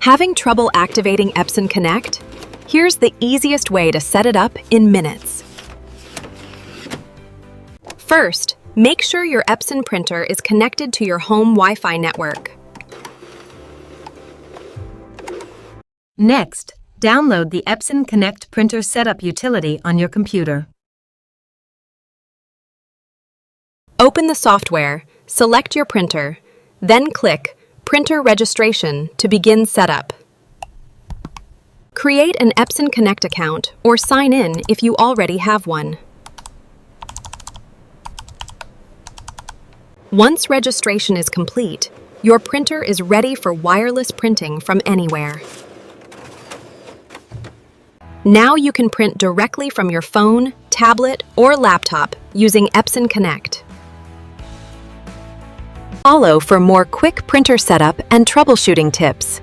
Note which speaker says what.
Speaker 1: Having trouble activating Epson Connect? Here's the easiest way to set it up in minutes. First, make sure your Epson printer is connected to your home Wi-Fi network.
Speaker 2: Next, download the Epson Connect printer setup utility on your computer.
Speaker 1: Open the software, select your printer, then click Printer Registration to begin setup. Create an Epson Connect account or sign in if you already have one. Once registration is complete, your printer is ready for wireless printing from anywhere. Now you can print directly from your phone, tablet, or laptop using Epson Connect. Follow for more quick printer setup and troubleshooting tips.